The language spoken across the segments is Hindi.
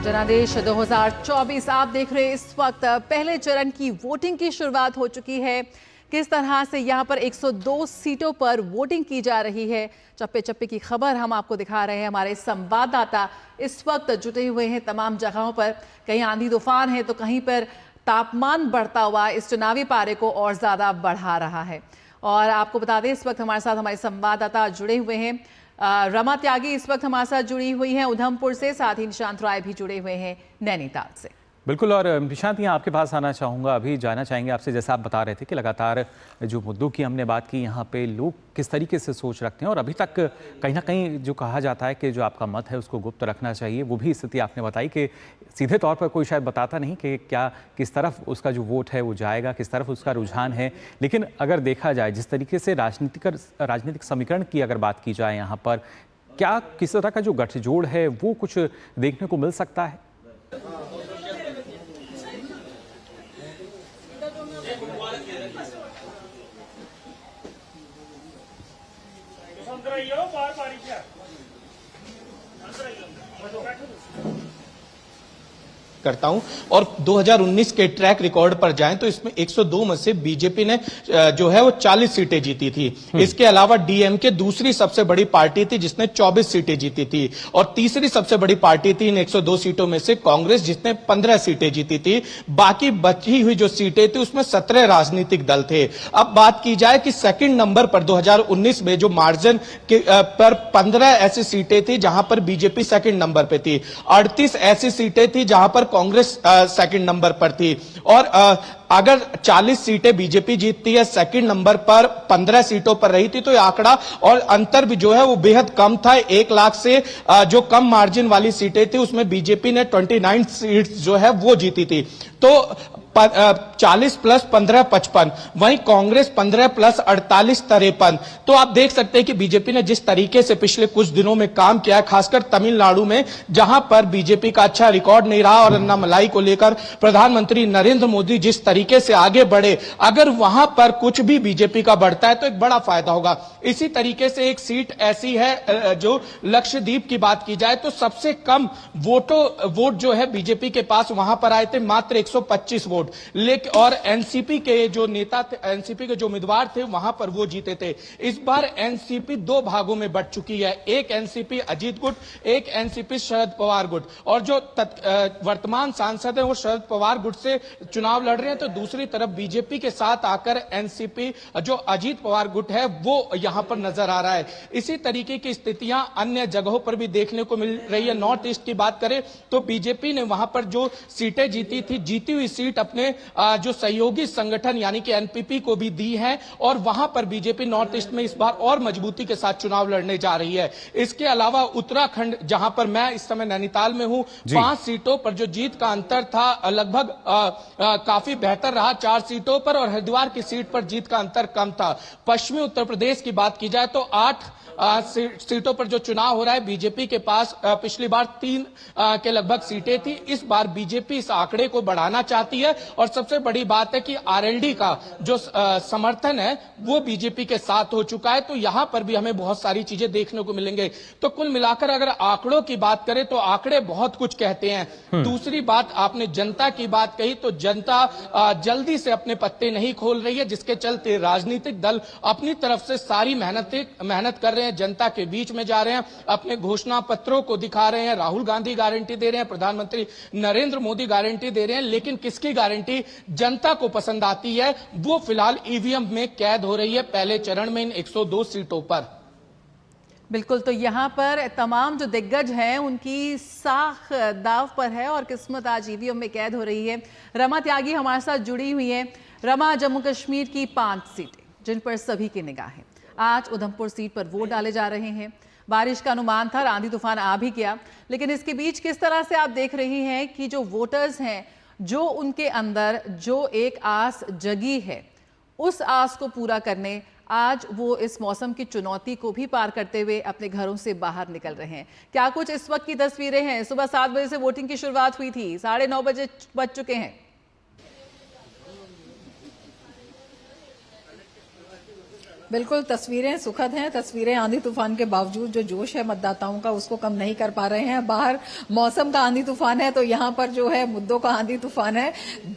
जनादेश 2024 आप देख रहे हैं। इस वक्त पहले चरण की वोटिंग की शुरुआत हो चुकी है। किस तरह से यहां पर 102 सीटों पर वोटिंग की जा रही है, चप्पे चप्पे की खबर हम आपको दिखा रहे हैं। हमारे संवाददाता इस वक्त जुटे हुए हैं तमाम जगहों पर। कहीं आंधी तूफान है तो कहीं पर तापमान बढ़ता हुआ इस चुनावी पारे को और ज्यादा बढ़ा रहा है। और आपको बता दें, इस वक्त हमारे साथ हमारे संवाददाता जुड़े हुए हैं। रमा त्यागी इस वक्त हमारे साथ जुड़ी हुई हैं उधमपुर से, साथ ही निशांत राय भी जुड़े हुए हैं नैनीताल से। बिल्कुल। और निशांत, यहाँ आपके पास आना चाहूँगा। अभी जानना चाहेंगे आपसे, जैसा आप बता रहे थे कि लगातार जो मुद्दों की हमने बात की, यहाँ पे लोग किस तरीके से सोच रखते हैं और अभी तक कहीं ना कहीं जो कहा जाता है कि जो आपका मत है उसको गुप्त रखना चाहिए, वो भी स्थिति आपने बताई कि सीधे तौर पर कोई शायद बताता नहीं कि क्या किस तरफ उसका जो वोट है वो जाएगा, किस तरफ उसका रुझान है। लेकिन अगर देखा जाए जिस तरीके से राजनीतिक समीकरण की अगर बात की जाए यहाँ पर, क्या किस तरह का जो गठजोड़ है वो कुछ देखने को मिल सकता है? करता हूं और 2019 के ट्रैक रिकॉर्ड पर जाएं तो इसमें 102 में से बीजेपी ने जो है वो 40 सीटें जीती थी। इसके अलावा डीएमके दूसरी सबसे बड़ी पार्टी थी जिसने 24 सीटें जीती थी और तीसरी सबसे बड़ी पार्टी थी इन 102 सीटों में से कांग्रेस, जिसने 15 सीटें जीती थी। बाकी बची हुई जो सीटें थी उसमें 17 राजनीतिक दल थे। अब बात की जाए कि सेकंड नंबर पर 2019 में जो मार्जिन पर 15 ऐसी सीटें थी जहां पर बीजेपी सेकंड नंबर पे थी, 38 ऐसी सीटें थी जहां पर कांग्रेस सेकंड नंबर पर थी। और अगर 40 सीटें बीजेपी जीतती है, सेकंड नंबर पर 15 सीटों पर रही थी, तो यह आंकड़ा और अंतर भी जो है वो बेहद कम था। 1 लाख से जो कम मार्जिन वाली सीटें थी उसमें बीजेपी ने 29 सीट्स जो है वो जीती थी। तो 40 प्लस 15 55, वहीं कांग्रेस 15 प्लस 48 53। तो आप देख सकते हैं कि बीजेपी ने जिस तरीके से पिछले कुछ दिनों में काम किया है, खासकर तमिलनाडु में जहां पर बीजेपी का अच्छा रिकॉर्ड नहीं रहा और अन्नामलाई को लेकर प्रधानमंत्री नरेंद्र मोदी जिस तरीके से आगे बढ़े, अगर वहां पर कुछ भी बीजेपी का बढ़ता है तो एक बड़ा फायदा होगा। इसी तरीके से एक सीट ऐसी है जो लक्षद्वीप की बात की जाए तो सबसे कम वोट जो है बीजेपी के पास वहां पर आए थे, मात्र 125 वोट। लेकिन और एनसीपी के जो नेता थे, एनसीपी के जो उम्मीदवार थे वहां पर वो जीते थे। इस बार एनसीपी 2 भागों में बंट चुकी है, एक एनसीपी अजीत गुट, एक एनसीपी शरद पवार गुट। और जो वर्तमान सांसद है वो शरद पवार गुट से चुनाव लड़ रहे हैं, तो दूसरी तरफ बीजेपी के साथ आकर एनसीपी जो अजीत पवार गुट है वो यहां पर नजर आ रहा है। इसी तरीके की स्थितियां अन्य जगहों पर भी देखने को मिल रही है। नॉर्थ ईस्ट की बात करें तो बीजेपी ने वहां पर जो सीटें जीती थी, जीती हुई सीट अपने जो सहयोगी संगठन यानी कि एनपीपी को भी दी है और वहां पर बीजेपी नॉर्थ ईस्ट में इस बार और मजबूती के साथ चुनाव लड़ने जा रही है। इसके अलावा उत्तराखंड, जहां पर मैं इस समय नैनीताल में हूं, 5 सीटों पर जो जीत का अंतर था लगभग काफी बेहतर रहा 4 सीटों पर, और हरिद्वार की सीट पर जीत का अंतर कम था। पश्चिमी उत्तर प्रदेश की बात की जाए तो 8 सीटों पर जो चुनाव हो रहा है, बीजेपी के पास पिछली बार 3 के लगभग सीटें थी। इस बार बीजेपी इस आंकड़े को बढ़ाना चाहती है और सबसे बड़ी बात है कि आरएलडी का जो समर्थन है वो बीजेपी के साथ हो चुका है। तो यहां पर भी हमें बहुत सारी चीजें देखने को मिलेंगे। तो कुल मिलाकर अगर आंकड़ों की बात करें तो आंकड़े बहुत कुछ कहते हैं। दूसरी बात, आपने जनता की बात कही, तो जनता जल्दी से अपने पत्ते नहीं खोल रही है, जिसके चलते राजनीतिक दल अपनी तरफ से सारी मेहनत कर रहे हैं, जनता के बीच में जा रहे हैं, अपने घोषणा पत्रों को दिखा रहे हैं। राहुल गांधी गारंटी दे रहे हैं, प्रधानमंत्री नरेंद्र मोदी गारंटी दे रहे हैं, लेकिन किसकी गारंटी जनता को पसंद आती है वो फिलहाल ईवीएम में कैद हो रही है पहले चरण में इन 102 सीटों पर। बिल्कुल, तो यहाँ पर तमाम जो दिग्गज हैं उनकी साख दाव पर है और किस्मत आज ईवीएम में कैद हो रही है। रमा त्यागी हमारे साथ जुड़ी हुई है। रमा, जम्मू कश्मीर की 5 सीटें जिन पर सभी की निगाहें, आज उधमपुर सीट पर वोट डाले जा रहे हैं। बारिश का अनुमान था, आंधी तूफान आ भी गया, लेकिन इसके बीच किस तरह से आप देख रही हैं कि जो वोटर्स हैं, जो उनके अंदर जो एक आस जगी है, उस आस को पूरा करने आज वो इस मौसम की चुनौती को भी पार करते हुए अपने घरों से बाहर निकल रहे हैं। क्या कुछ इस वक्त की तस्वीरें हैं? सुबह 7 बजे से वोटिंग की शुरुआत हुई थी, 9:30 बजे बज चुके हैं। बिल्कुल, तस्वीरें सुखद हैं। तस्वीरें आंधी तूफान के बावजूद जो जोश है मतदाताओं का उसको कम नहीं कर पा रहे हैं। बाहर मौसम का आंधी तूफान है तो यहाँ पर जो है मुद्दों का आंधी तूफान है।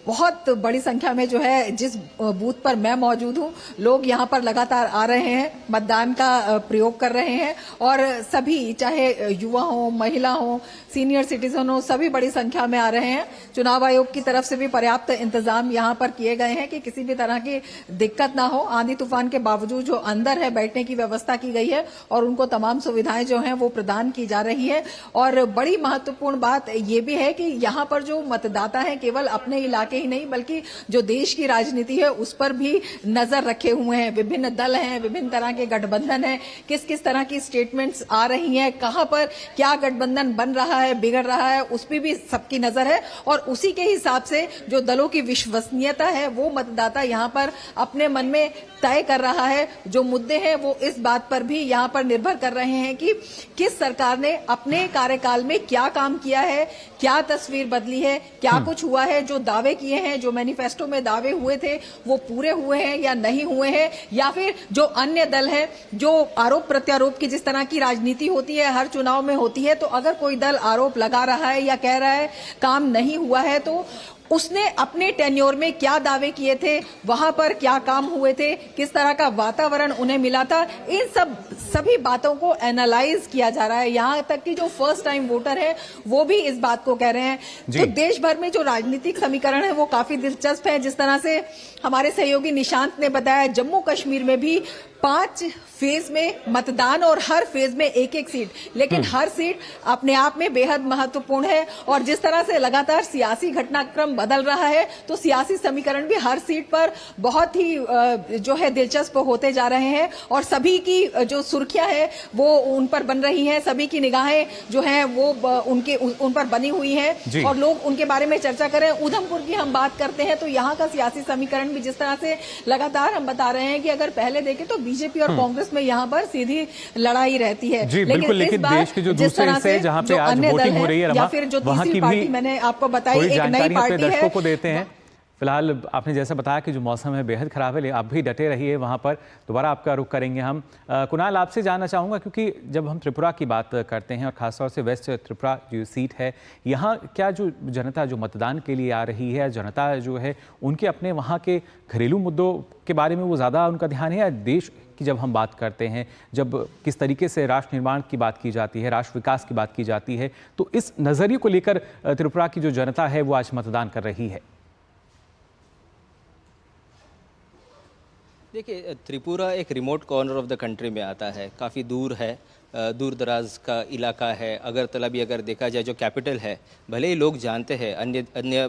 बहुत बड़ी संख्या में जो है, जिस बूथ पर मैं मौजूद हूँ, लोग यहाँ पर लगातार आ रहे हैं, मतदान का प्रयोग कर रहे हैं और सभी, चाहे युवा हो, महिला हो, सीनियर सिटीजन हो, सभी बड़ी संख्या में आ रहे हैं। चुनाव आयोग की तरफ से भी पर्याप्त इंतजाम यहाँ पर किए गए हैं कि किसी भी तरह की दिक्कत ना हो। आंधी तूफान के बावजूद जो अंदर है बैठने की व्यवस्था की गई है और उनको तमाम सुविधाएं जो हैं वो प्रदान की जा रही है। और बड़ी महत्वपूर्ण बात ये भी है कि यहाँ पर जो मतदाता हैं केवल अपने इलाके ही नहीं बल्कि जो देश की राजनीति है उस पर भी नजर रखे हुए हैं। विभिन्न दल हैं, विभिन्न तरह के गठबंधन हैं, किस किस तरह की स्टेटमेंट्स आ रही हैं, कहां पर क्या गठबंधन बन रहा है, बिगड़ रहा है, उस पर भी सबकी नजर है। और उसी के हिसाब से जो दलों की विश्वसनीयता है वो मतदाता यहाँ पर अपने मन में तय कर रहा है। जो मुद्दे हैं वो इस बात पर भी यहाँ पर निर्भर कर रहे हैं कि किस सरकार ने अपने कार्यकाल में क्या काम किया है, क्या तस्वीर बदली है, क्या कुछ हुआ है, जो दावे किए हैं, जो मैनिफेस्टो में दावे हुए थे वो पूरे हुए हैं या नहीं हुए हैं, या फिर जो अन्य दल है, जो आरोप प्रत्यारोप की जिस तरह की राजनीति होती है हर चुनाव में होती है, तो अगर कोई दल आरोप लगा रहा है या कह रहा है काम नहीं हुआ है तो उसने अपने टेन्योर में क्या दावे किए थे, वहां पर क्या काम हुए थे, किस तरह का वातावरण उन्हें मिला था, इन सभी बातों को एनालाइज किया जा रहा है। यहां तक कि जो फर्स्ट टाइम वोटर है वो भी इस बात को कह रहे हैं। तो देश भर में जो राजनीतिक समीकरण है वो काफी दिलचस्प है। जिस तरह से हमारे सहयोगी निशांत ने बताया, जम्मू कश्मीर में भी 5 फेज में मतदान और हर फेज में एक एक सीट, लेकिन हर सीट अपने आप में बेहद महत्वपूर्ण है। और जिस तरह से लगातार सियासी घटनाक्रम बदल रहा है तो सियासी समीकरण भी हर सीट पर बहुत ही जो है दिलचस्प होते जा रहे हैं और सभी की जो सुर्खियां है वो उन पर बन रही हैं, सभी की निगाहें जो हैं वो उन पर बनी हुई हैं और लोग उनके बारे में चर्चा करें। उधमपुर की हम बात करते हैं तो यहाँ का सियासी समीकरण भी जिस तरह से लगातार हम बता रहे हैं कि अगर पहले देखें तो बीजेपी और कांग्रेस में यहाँ पर सीधी लड़ाई रहती है। जी बिल्कुल, लेकिन देश के जो दूसरे हिस्से जहाँ पे आज वोटिंग हो रही है या फिर जो तीसरी पार्टी मैंने आपको बताई एक नई पार्टी है, दर्शकों को देते हैं। फिलहाल आपने जैसा बताया कि जो मौसम है बेहद खराब है, लेकिन आप भी डटे रहिए वहाँ पर। दोबारा आपका रुख करेंगे हम। कुणाल, आपसे जानना चाहूँगा, क्योंकि जब हम त्रिपुरा की बात करते हैं और ख़ासतौर से वेस्ट त्रिपुरा जो सीट है, यहाँ क्या जो जनता जो मतदान के लिए आ रही है, जनता जो है उनके अपने वहाँ के घरेलू मुद्दों के बारे में वो ज़्यादा उनका ध्यान है, या देश की जब हम बात करते हैं, जब किस तरीके से राष्ट्र निर्माण की बात की जाती है, राष्ट्र विकास की बात की जाती है, तो इस नज़रिए को लेकर त्रिपुरा की जो जनता है वो आज मतदान कर रही है? देखिए, त्रिपुरा एक remote corner of the country में आता है, काफ़ी दूर है, दूर दराज का इलाका है। अगरतला भी अगर देखा जाए जो कैपिटल है, भले ही लोग जानते हैं, अन्य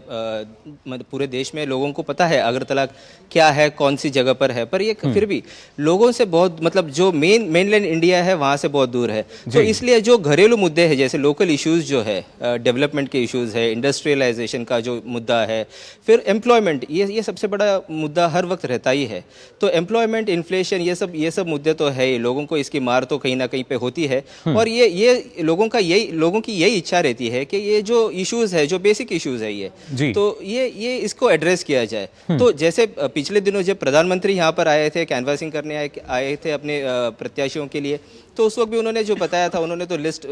मतलब पूरे देश में लोगों को पता है अगरतला क्या है, कौन सी जगह पर है, पर ये फिर भी लोगों से बहुत, मतलब जो मेनलैंड इंडिया है वहाँ से बहुत दूर है। तो इसलिए जो घरेलू मुद्दे हैं, जैसे लोकल इश्यूज़ जो है, डेवलपमेंट के इश्यूज़ है, इंडस्ट्रियलाइजेशन का जो मुद्दा है, फिर एम्प्लॉयमेंट, ये सबसे बड़ा मुद्दा हर वक्त रहता ही है। तो एम्प्लॉयमेंट, इन्फ्लेशन, ये सब मुद्दे तो है ही, लोगों को इसकी मार तो कहीं ना कहीं पे होती है। और ये लोगों की यही इच्छा रहती है कि ये जो इश्यूज है, जो बेसिक इश्यूज है, ये तो ये इसको एड्रेस किया जाए। तो जैसे पिछले दिनों जब प्रधानमंत्री यहाँ पर आए थे, कैनवासिंग करने आए थे अपने प्रत्याशियों के लिए, तो उस वक्त भी उन्होंने जो बताया था, उन्होंने तो लिस्ट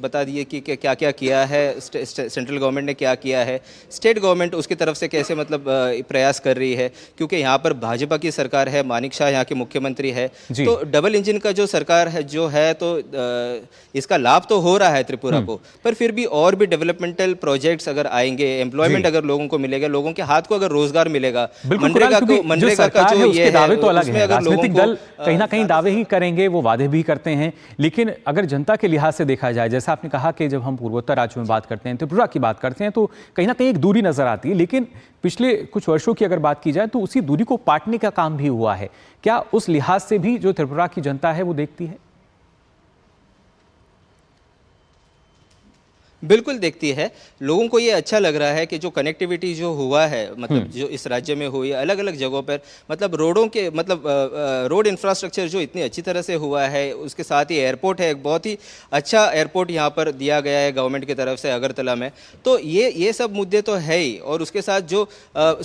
बता दी है कि क्या क्या किया है, सेंट्रल गवर्नमेंट ने क्या किया है, स्टेट गवर्नमेंट उसकी तरफ से कैसे मतलब प्रयास कर रही है, क्योंकि यहाँ पर भाजपा की सरकार है, मानिक शाह यहाँ के मुख्यमंत्री है। तो डबल इंजन का जो सरकार है जो है, तो इसका लाभ तो हो रहा है त्रिपुरा को, पर फिर भी और भी डेवलपमेंटल प्रोजेक्ट्स अगर आएंगे, एम्प्लॉयमेंट अगर लोगों को मिलेगा, लोगों के हाथ को अगर रोजगार मिलेगा, मनरेगा का जो ये दावे तो अलग है, राजनीतिक दल कहीं ना कहीं दावे ही करेंगे, वो वादे भी करते हैं, लेकिन अगर जनता के लिहाज से देखा जाए, जैसा आपने कहा कि जब हम पूर्वोत्तर राज्यों में बात करते हैं, त्रिपुरा की बात करते हैं, तो कहीं ना कहीं एक दूरी नजर आती है। लेकिन पिछले कुछ वर्षों की अगर बात की जाए तो उसी दूरी को पाटने का काम भी हुआ है। क्या उस लिहाज से भी जो त्रिपुरा की जनता है वो देखती है? बिल्कुल देखती है। लोगों को ये अच्छा लग रहा है कि जो कनेक्टिविटी जो हुआ है, मतलब जो इस राज्य में हुई अलग अलग जगहों पर, मतलब रोडों के मतलब रोड इंफ्रास्ट्रक्चर जो इतनी अच्छी तरह से हुआ है, उसके साथ ही एयरपोर्ट है, एक बहुत ही अच्छा एयरपोर्ट यहाँ पर दिया गया है गवर्नमेंट की तरफ से अगरतला में। तो ये सब मुद्दे तो है ही, और उसके साथ जो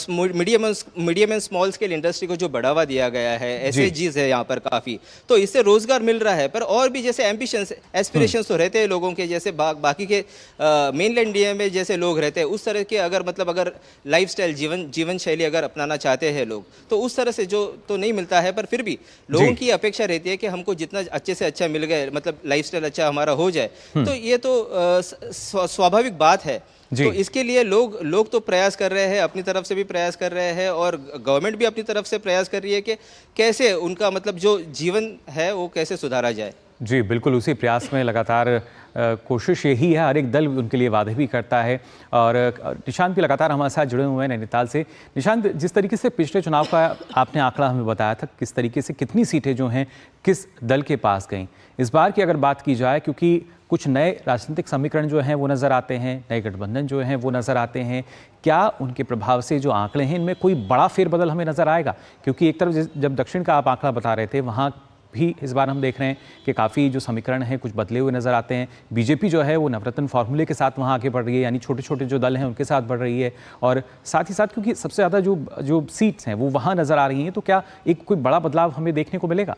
medium and small scale industry को जो बढ़ावा दिया गया है, एसएचजीज है यहाँ पर काफ़ी, तो इससे रोजगार मिल रहा है। पर और भी जैसे एम्बिशंस एस्पिरेशंस तो रहते हैं लोगों के, जैसे बाकी के मेनलैंड इंडिया में जैसे लोग रहते हैं उस तरह के अगर लाइफस्टाइल जीवन शैली अगर अपनाना चाहते हैं लोग, तो उस तरह से जो तो नहीं मिलता है। पर फिर भी लोगों की अपेक्षा रहती है कि हमको जितना अच्छे से अच्छा मिल गए, मतलब लाइफस्टाइल अच्छा हमारा हो जाए, तो ये तो स्वाभाविक बात है। तो इसके लिए लोग तो प्रयास कर रहे हैं, अपनी तरफ से भी प्रयास कर रहे हैं, और गवर्नमेंट भी अपनी तरफ से प्रयास कर रही है कि कैसे उनका मतलब जो जीवन है वो कैसे सुधारा जाए। जी बिल्कुल, उसी प्रयास में लगातार कोशिश यही है। हर एक दल उनके लिए वादे भी करता है। और निशांत भी लगातार हमारे साथ जुड़े हुए हैं नैनीताल से। निशांत, जिस तरीके से पिछले चुनाव का आपने आंकड़ा हमें बताया था, किस तरीके से कितनी सीटें जो हैं किस दल के पास गईं, इस बार की अगर बात की जाए, क्योंकि कुछ नए राजनीतिक समीकरण जो हैं वो नज़र आते हैं, नए गठबंधन जो हैं वो नज़र आते हैं, क्या उनके प्रभाव से जो आंकड़े हैं इनमें कोई बड़ा फेरबदल हमें नज़र आएगा? क्योंकि एक तरफ जब दक्षिण का आप आंकड़ा बता रहे थे, वहाँ भी इस बार हम देख रहे हैं कि काफ़ी जो समीकरण हैं कुछ बदले हुए नज़र आते हैं। बीजेपी जो है वो नवरत्न फार्मूले के साथ वहाँ आगे बढ़ रही है, यानी छोटे छोटे जो दल हैं उनके साथ बढ़ रही है, और साथ ही साथ क्योंकि सबसे ज़्यादा जो सीट्स हैं वो वहाँ नज़र आ रही हैं, तो क्या एक कोई बड़ा बदलाव हमें देखने को मिलेगा?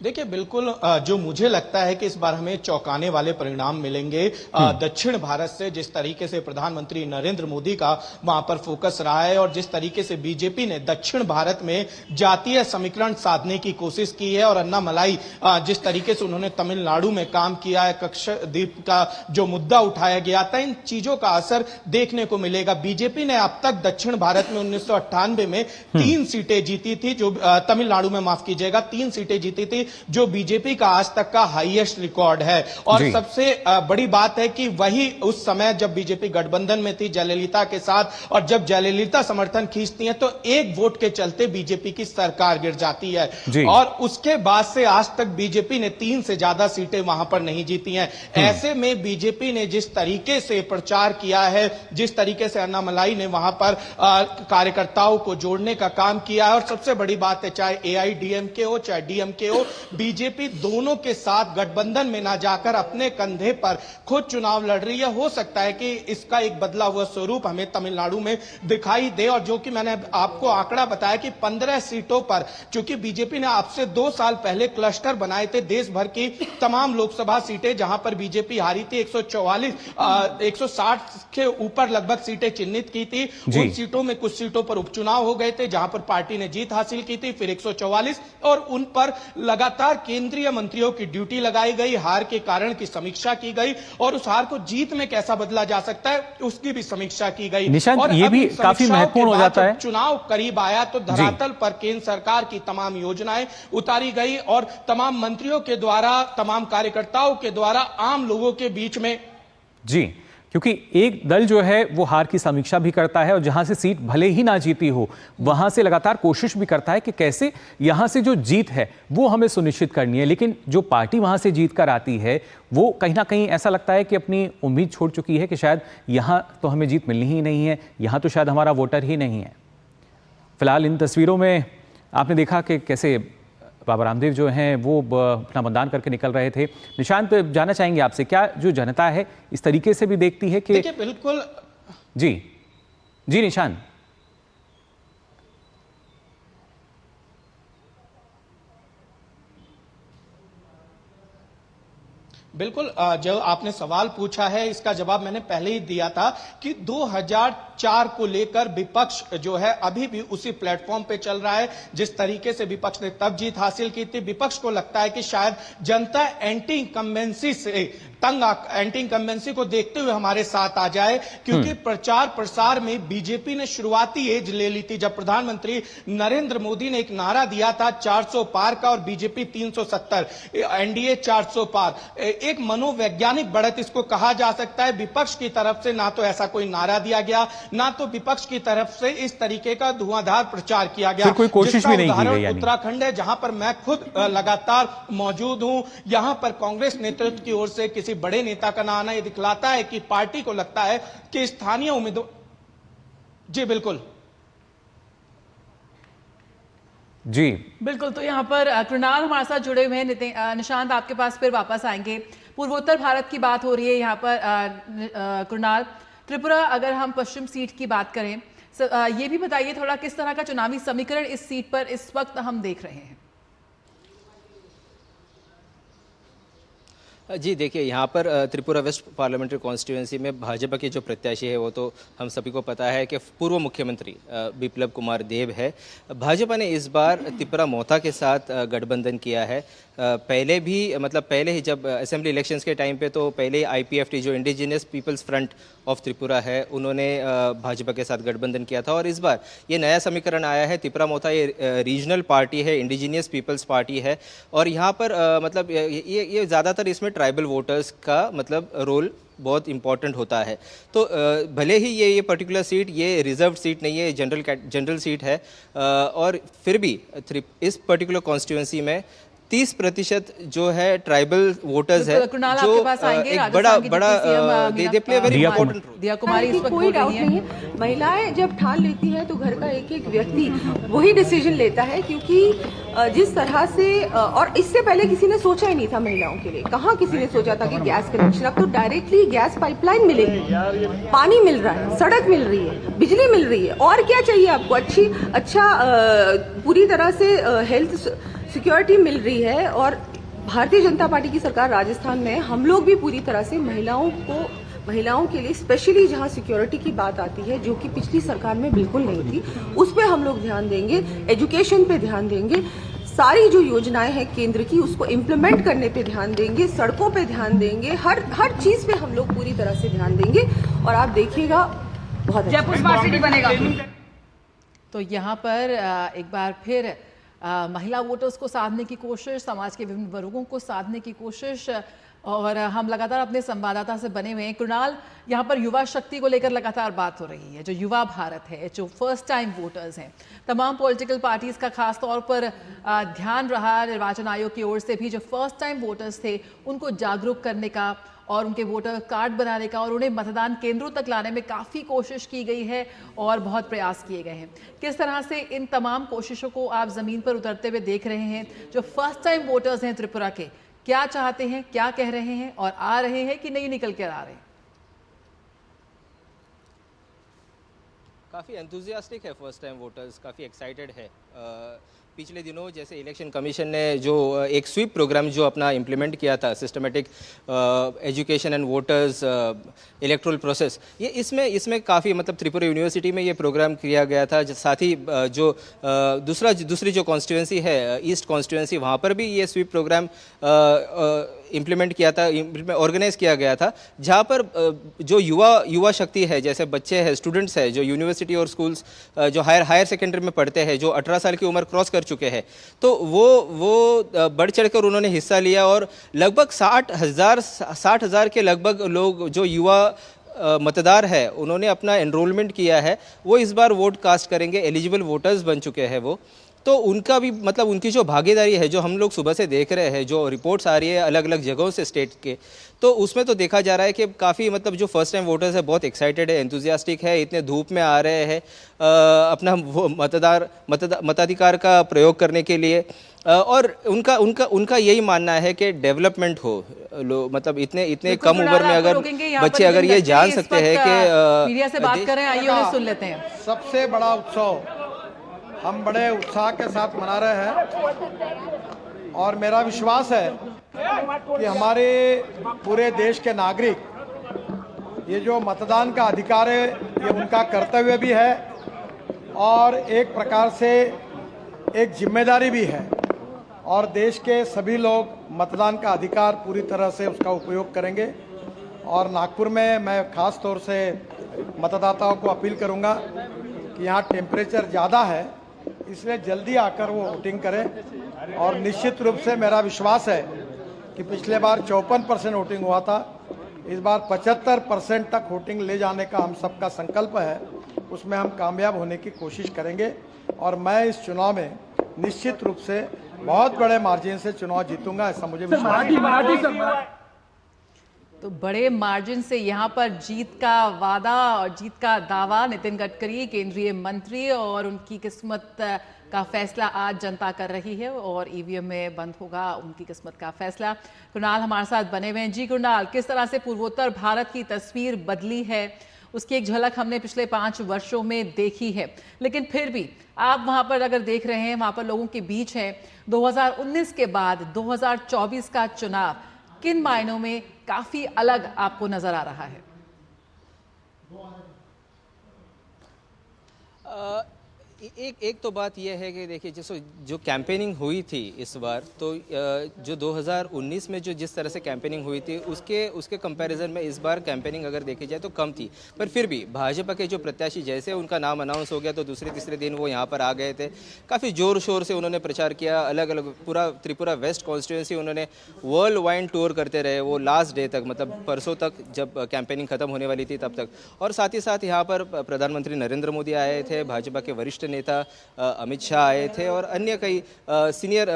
देखिए, बिल्कुल जो मुझे लगता है कि इस बार हमें चौंकाने वाले परिणाम मिलेंगे। दक्षिण भारत से जिस तरीके से प्रधानमंत्री नरेंद्र मोदी का वहां पर फोकस रहा है, और जिस तरीके से बीजेपी ने दक्षिण भारत में जातीय समीकरण साधने की कोशिश की है, और अन्नामलाई जिस तरीके से उन्होंने तमिलनाडु में काम किया है, कक्षद्वीप का जो मुद्दा उठाया गया था, इन चीजों का असर देखने को मिलेगा। बीजेपी ने अब तक दक्षिण भारत में 1998 में 3 सीटें जीती थी, जो तमिलनाडु में माफ कीजिएगा 3 सीटें जीती थी, जो बीजेपी का आज तक का हाईएस्ट रिकॉर्ड है। और सबसे बड़ी बात है कि वही उस समय जब बीजेपी गठबंधन में थी जयललिता के साथ, और जब जयललिता समर्थन खींचती है तो एक वोट के चलते बीजेपी की सरकार गिर जाती है, और उसके बाद से आज तक बीजेपी ने 3 से ज्यादा सीटें वहां पर नहीं जीती हैं। ऐसे में बीजेपी ने जिस तरीके से प्रचार किया है, जिस तरीके से अन्नामलाई ने वहां पर कार्यकर्ताओं को जोड़ने का काम किया है, और सबसे बड़ी बात है चाहे एआईडीएमके हो चाहे डीएमके हो, बीजेपी दोनों के साथ गठबंधन में ना जाकर अपने कंधे पर खुद चुनाव लड़ रही है। हो सकता है कि इसका एक बदला हुआ स्वरूप हमें तमिलनाडु में दिखाई दे, और जो कि मैंने आपको आंकड़ा बताया कि 15 सीटों पर, चूंकि बीजेपी ने आपसे 2 साल पहले क्लस्टर बनाए थे देश भर की तमाम लोकसभा सीटें, जहां पर बीजेपी हारी थी 160 के ऊपर लगभग सीटें चिन्हित की थी। उन सीटों में कुछ सीटों पर उपचुनाव हो गए थे जहां पर पार्टी ने जीत हासिल की थी, फिर 144, और उन पर लगातार केंद्रीय मंत्रियों की ड्यूटी लगाई गई, हार के कारण की समीक्षा की गई, और उस हार को जीत में कैसा बदला जा सकता है उसकी भी समीक्षा की गई। निशांत, और ये भी काफी महत्वपूर्ण हो जाता है। चुनाव करीब आया तो धरातल पर केंद्र सरकार की तमाम योजनाएं उतारी गई, और तमाम मंत्रियों के द्वारा, तमाम कार्यकर्ताओं के द्वारा आम लोगों के बीच में क्योंकि एक दल जो है वो हार की समीक्षा भी करता है, और जहां से सीट भले ही ना जीती हो वहां से लगातार कोशिश भी करता है कि कैसे यहां से जो जीत है वो हमें सुनिश्चित करनी है। लेकिन जो पार्टी वहां से जीत कर आती है वो कहीं ना कहीं ऐसा लगता है कि अपनी उम्मीद छोड़ चुकी है कि शायद यहां तो हमें जीत मिलनी ही नहीं है, यहां तो शायद हमारा वोटर ही नहीं है। फिलहाल इन तस्वीरों में आपने देखा कि कैसे बाबा रामदेव जो हैं वो अपना मतदान करके निकल रहे थे। निशांत, जानना चाहेंगे आपसे, क्या जो जनता है इस तरीके से भी देखती है कि देखिए, बिल्कुल जी निशांत। बिल्कुल, जो आपने सवाल पूछा है इसका जवाब मैंने पहले ही दिया था कि 2004 को लेकर विपक्ष जो है अभी भी उसी प्लेटफॉर्म पे चल रहा है जिस तरीके से विपक्ष ने तब जीत हासिल की थी। विपक्ष को लगता है कि शायद जनता एंटी इंकम्बेंसी से तंग एंटी इनकम्बेंसी को देखते हुए हमारे साथ आ जाए, क्योंकि प्रचार प्रसार में बीजेपी ने शुरुआती एज ले ली थी। जब प्रधानमंत्री नरेंद्र मोदी ने एक नारा दिया था 400 पार का और बीजेपी 370, एनडीए 400 पार, एक मनोवैज्ञानिक बढ़त इसको कहा जा सकता है। विपक्ष की तरफ से ना तो ऐसा कोई नारा दिया गया, ना तो विपक्ष की तरफ से इस तरीके का धुआंधार प्रचार किया गया। कोई कोशिश भी नहीं की गई। उत्तराखंड है, जहां पर मैं खुद लगातार मौजूद हूं, यहां पर कांग्रेस नेतृत्व की ओर से किसी बड़े नेता का ना आना यह दिखलाता है कि पार्टी को लगता है कि स्थानीय उम्मीदवार। जी बिल्कुल जी बिल्कुल। तो यहाँ पर कृणाल हमारे साथ जुड़े हुए हैं। निशांत, आपके पास फिर वापस आएंगे। पूर्वोत्तर भारत की बात हो रही है यहाँ पर। कृणाल, त्रिपुरा, अगर हम पश्चिम सीट की बात करें, ये भी बताइए थोड़ा किस तरह का चुनावी समीकरण इस सीट पर इस वक्त हम देख रहे हैं। जी देखिए, यहाँ पर त्रिपुरा वेस्ट पार्लियामेंट्री कॉन्स्टिट्यूंसी में भाजपा के जो प्रत्याशी है वो तो हम सभी को पता है कि पूर्व मुख्यमंत्री बिप्लब कुमार देब है। भाजपा ने इस बार त्रिपुरा मोता के साथ गठबंधन किया है। पहले भी, मतलब पहले ही जब असेंबली इलेक्शंस के टाइम पे, तो पहले ही IPFT जो indigenous peoples front of Tripura है, उन्होंने भाजपा के साथ गठबंधन किया था। और इस बार ये नया समीकरण आया है। त्रिपुरा मोता ये रीजनल पार्टी है, इंडिजिनियस पीपल्स पार्टी है, और यहाँ पर मतलब ये ज़्यादातर इसमें ट्राइबल वोटर्स का मतलब रोल बहुत इंपॉर्टेंट होता है। तो भले ही ये पर्टिकुलर सीट ये रिजर्व सीट नहीं है, जनरल सीट है, और फिर भी इस पर्टिकुलर कॉन्स्टिट्यूंसी में 30% जो है ट्राइबल वोटर्स है, जो एक बड़ा they play very important role. Diya Kumari, इस वक्त कोई डाउट नहीं है। महिलाएं जब ठान लेती हैं तो घर का एक एक व्यक्ति वही डिसीजन लेता है, क्योंकि जिस तरह से, और इससे पहले किसी ने सोचा ही नहीं था महिलाओं के लिए। कहाँ किसी ने सोचा था कि गैस कनेक्शन, अब तो डायरेक्टली गैस पाइपलाइन मिलेगी, पानी मिल रहा है, सड़क मिल रही है, बिजली मिल रही है, और क्या चाहिए आपको? अच्छा पूरी तरह से हेल्थ सिक्योरिटी मिल रही है। और भारतीय जनता पार्टी की सरकार राजस्थान में, हम लोग भी पूरी तरह से महिलाओं के लिए स्पेशली जहां सिक्योरिटी की बात आती है, जो कि पिछली सरकार में बिल्कुल नहीं थी, उस पे हम लोग ध्यान देंगे। एजुकेशन पे ध्यान देंगे, सारी जो योजनाएं हैं केंद्र की उसको इम्प्लीमेंट करने पे ध्यान देंगे, सड़कों पे ध्यान देंगे, हर चीज पे हम लोग पूरी तरह से ध्यान देंगे। और आप देखिएगा बहुत जयपुर स्मार्ट सिटी बनेगा। तो यहाँ पर एक बार फिर महिला वोटर्स को साधने की कोशिश, समाज के विभिन्न वर्गों को साधने की कोशिश, और हम लगातार अपने संवाददाता से बने हुए हैं। कृणाल, यहाँ पर युवा शक्ति को लेकर लगातार बात हो रही है। जो युवा भारत है, जो फर्स्ट टाइम वोटर्स हैं, तमाम पॉलिटिकल पार्टीज का खास तौर पर ध्यान रहा निर्वाचन आयोग की ओर से भी, जो फर्स्ट टाइम वोटर्स थे उनको जागरूक करने का और उनके वोटर कार्ड बनाने का और उन्हें मतदान केंद्रों तक लाने में काफ़ी कोशिश की गई है और बहुत प्रयास किए गए हैं। किस तरह से इन तमाम कोशिशों को आप ज़मीन पर उतरते हुए देख रहे हैं? जो फर्स्ट टाइम वोटर्स हैं त्रिपुरा के, क्या चाहते हैं, क्या कह रहे हैं, और आ रहे हैं कि नहीं निकल कर आ रहे हैं? काफ़ी एंथुजियास्टिक है फर्स्ट टाइम वोटर्स, काफ़ी एक्साइटेड है। पिछले दिनों जैसे इलेक्शन कमीशन ने जो एक स्वीप प्रोग्राम जो अपना इम्प्लीमेंट किया था, systematic education and voters erectile process, ये इसमें काफ़ी मतलब त्रिपुरा यूनिवर्सिटी में ये प्रोग्राम किया गया था। साथ ही जो दूसरी जो कॉन्स्टिट्यूंसी है, ईस्ट कॉन्स्टिट्यूंसी, वहाँ पर भी ये स्वीप प्रोग्राम इम्प्लीमेंट किया था, ऑर्गेनाइज किया गया था, जहाँ पर जो युवा शक्ति है, जैसे बच्चे हैं, स्टूडेंट्स हैं, जो यूनिवर्सिटी और स्कूल्स जो हायर सेकेंडरी में पढ़ते हैं, जो 18 साल की उम्र क्रॉस कर चुके हैं, तो वो बढ़ चढ़कर उन्होंने हिस्सा लिया। और लगभग 60,000 के लगभग लोग जो युवा मतदार है, उन्होंने अपना एनरोलमेंट किया है। वो इस बार वोट कास्ट करेंगे, एलिजिबल वोटर्स बन चुके हैं वो। तो उनका भी मतलब उनकी जो भागीदारी है, जो हम लोग सुबह से देख रहे हैं, जो रिपोर्ट्स आ रही है अलग अलग जगहों से स्टेट के, तो उसमें तो देखा जा रहा है कि काफ़ी मतलब जो फर्स्ट टाइम वोटर्स है बहुत एक्साइटेड है, एंथुजियास्टिक है, इतने धूप में आ रहे हैं अपना वो मताधिकार का प्रयोग करने के लिए। और उनका यही मानना है कि डेवलपमेंट हो, मतलब इतने कम उम्र में अगर बच्चे अगर ये जान सकते हैं कि मीडिया से बात कर रहे हैं, आइए उन्हें सुन लेते हैं। सबसे बड़ा उत्सव हम बड़े उत्साह के साथ मना रहे हैं, और मेरा विश्वास है कि हमारे पूरे देश के नागरिक ये जो मतदान का अधिकार है, ये उनका कर्तव्य भी है और एक प्रकार से एक जिम्मेदारी भी है। और देश के सभी लोग मतदान का अधिकार पूरी तरह से उसका उपयोग करेंगे। और नागपुर में मैं खास तौर से मतदाताओं को अपील करूंगा कि यहाँ टेम्परेचर ज़्यादा है, इसलिए जल्दी आकर वो वोटिंग करें। और निश्चित रूप से मेरा विश्वास है कि पिछले बार 54% वोटिंग हुआ था, इस बार 75% तक वोटिंग ले जाने का हम सबका संकल्प है, उसमें हम कामयाब होने की कोशिश करेंगे। और मैं इस चुनाव में निश्चित रूप से बहुत बड़े मार्जिन से चुनाव जीतूंगा, ऐसा मुझे विश्वास है। तो बड़े मार्जिन से यहाँ पर जीत का वादा और जीत का दावा नितिन गडकरी केंद्रीय मंत्री, और उनकी किस्मत का फैसला आज जनता कर रही है और ईवीएम में बंद होगा उनकी किस्मत का फैसला। कुणाल हमारे साथ बने हुए हैं। जी कुणाल, किस तरह से पूर्वोत्तर भारत की तस्वीर बदली है, उसकी एक झलक हमने पिछले 5 वर्षों में देखी है, लेकिन फिर भी आप वहां पर अगर देख रहे हैं, वहां पर लोगों के बीच है 2019 के बाद 2024 का चुनाव किन मायनों में काफी अलग आपको नजर आ रहा है? एक तो बात यह है कि देखिए जैसे जो कैंपेनिंग हुई थी इस बार, तो जो 2019 में जो जिस तरह से कैंपेनिंग हुई थी उसके कंपैरिजन में इस बार कैंपेनिंग अगर देखी जाए तो कम थी। पर फिर भी भाजपा के जो प्रत्याशी, जैसे उनका नाम अनाउंस हो गया तो दूसरे तीसरे दिन वो यहाँ पर आ गए थे, काफ़ी ज़ोर शोर से उन्होंने प्रचार किया। अलग अलग पूरा त्रिपुरा वेस्ट कॉन्स्टिट्यूंसी उन्होंने वर्ल्ड वाइड टूर करते रहे, वो लास्ट डे तक, मतलब परसों तक जब कैंपेनिंग खत्म होने वाली थी तब तक। और साथ ही साथ यहाँ पर प्रधानमंत्री नरेंद्र मोदी आए थे, भाजपा के वरिष्ठ नेता अमित शाह आए थे और अन्य कई सीनियर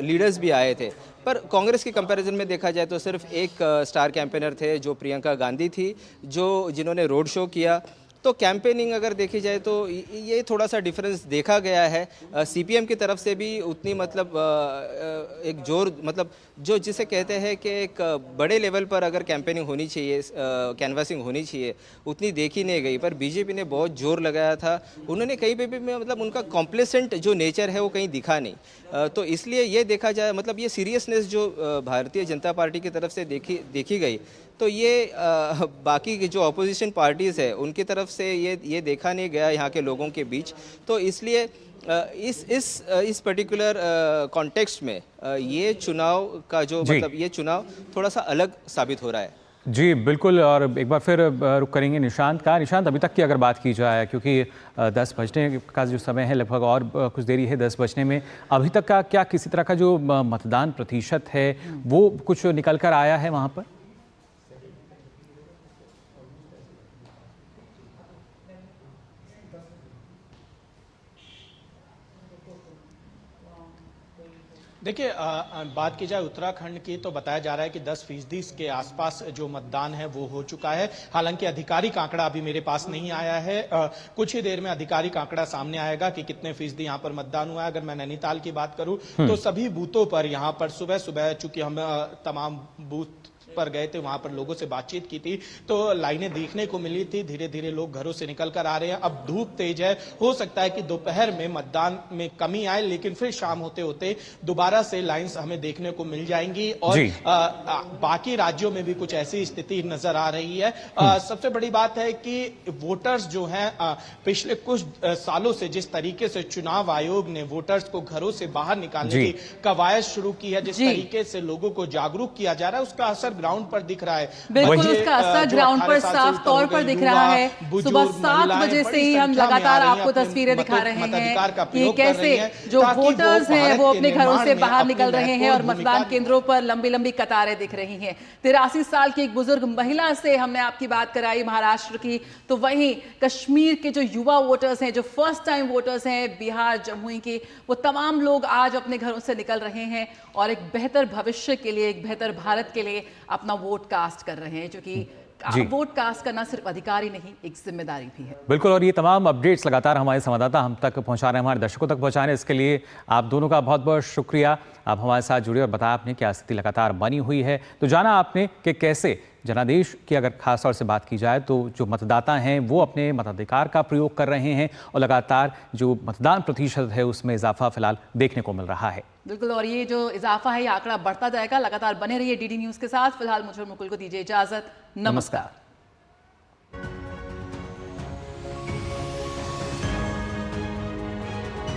लीडर्स भी आए थे। पर कांग्रेस की कंपैरिजन में देखा जाए तो सिर्फ एक स्टार कैंपेनर थे जो प्रियंका गांधी थी, जिन्होंने रोड शो किया। तो कैंपेनिंग अगर देखी जाए तो ये थोड़ा सा डिफरेंस देखा गया है। सीपीएम की तरफ से भी उतनी मतलब एक जोर, मतलब जो जिसे कहते हैं कि एक बड़े लेवल पर अगर कैंपेनिंग होनी चाहिए, कैनवासिंग होनी चाहिए, उतनी देखी नहीं गई। पर बीजेपी ने बहुत जोर लगाया था, उन्होंने कहीं पे भी मतलब उनका कॉम्प्लेसेंट जो नेचर है वो कहीं दिखा नहीं। तो इसलिए ये देखा जाए, मतलब ये सीरियसनेस जो भारतीय जनता पार्टी की तरफ से देखी गई, तो ये बाकी की जो अपोजिशन पार्टीज़ है उनकी तरफ से ये देखा नहीं गया यहाँ के लोगों के बीच। तो इसलिए इस पर्टिकुलर कॉन्टेक्स्ट में ये चुनाव का जो मतलब ये चुनाव थोड़ा सा अलग साबित हो रहा है। जी बिल्कुल, और एक बार फिर रुक करेंगे निशांत का। निशांत, अभी तक की अगर बात की जाए, क्योंकि 10 बजने का जो समय है लगभग और कुछ देरी है 10 बजने में, अभी तक का क्या किसी तरह का जो मतदान प्रतिशत है वो कुछ निकल कर आया है वहाँ पर? देखिए, बात की जाए उत्तराखंड की तो बताया जा रहा है कि 10% के आसपास जो मतदान है वो हो चुका है। हालांकि आधिकारिक आंकड़ा अभी मेरे पास नहीं आया है, कुछ ही देर में आधिकारिक आंकड़ा सामने आएगा कि कितने फीसदी यहाँ पर मतदान हुआ है। अगर मैं नैनीताल की बात करूं तो सभी बूथों पर यहाँ पर सुबह सुबह, चूंकि हम तमाम बूथ पर गए थे, वहां पर लोगों से बातचीत की थी, तो लाइनें देखने को मिली थी। धीरे धीरे लोग घरों से निकल कर आ रहे हैं। अब धूप तेज है, हो सकता है कि दोपहर में मतदान में कमी आए, लेकिन फिर शाम होते होते दोबारा से लाइन्स हमें देखने को मिल जाएंगी। और बाकी राज्यों में भी कुछ ऐसी स्थिति नजर आ रही है। सबसे बड़ी बात है कि वोटर्स जो हैं, पिछले कुछ सालों से जिस तरीके से चुनाव आयोग ने वोटर्स को घरों से बाहर निकालने की कवायद शुरू की है, जिस तरीके से लोगों को जागरूक किया जा रहा है, उसका असर ग्राउंड पर दिख रहा है। बिल्कुल, उसका असर ग्राउंड पर साफ तौर पर दिख रहा है। सुबह 7 बजे से ही हम लगातार आपको तस्वीरें दिखा रहे हैं कि कैसे जो वोटर्स हैं वो अपने घरों से बाहर निकल रहे हैं और मतदान केंद्रों पर लंबी लंबी कतारें दिख रही हैं। 83 साल की एक बुजुर्ग महिला से हमने आपकी बात कराई महाराष्ट्र की, तो वहीं कश्मीर के जो युवा वोटर्स हैं, जो फर्स्ट टाइम वोटर्स हैं बिहार जमुई की, वो तमाम लोग आज अपने घरों से निकल रहे हैं और एक बेहतर भविष्य के लिए, एक बेहतर भारत के लिए अपना वोट कास्ट कर रहे हैं, क्योंकि वोट कास्ट करना सिर्फ अधिकारी नहीं, एक जिम्मेदारी भी है। बिल्कुल, और ये तमाम अपडेट्स लगातार हमारे संवाददाता हम तक पहुंचा रहे हैं, हमारे दर्शकों तक पहुंचा रहे हैं। इसके लिए आप दोनों का बहुत बहुत शुक्रिया। आप हमारे साथ जुड़े और बताया आपने क्या स्थिति लगातार बनी हुई है। तो जाना आपने कि कैसे जनादेश की अगर खास तौर से बात की जाए तो जो मतदाता हैं वो अपने मताधिकार का प्रयोग कर रहे हैं और लगातार जो मतदान प्रतिशत है उसमें इजाफा फिलहाल देखने को मिल रहा है। बिल्कुल, और ये जो इजाफा है ये आंकड़ा बढ़ता जाएगा। लगातार बने रहिए डीडी न्यूज़ के साथ। फिलहाल मुझे मुकुल को दीजिए इजाजत। नमस्कार।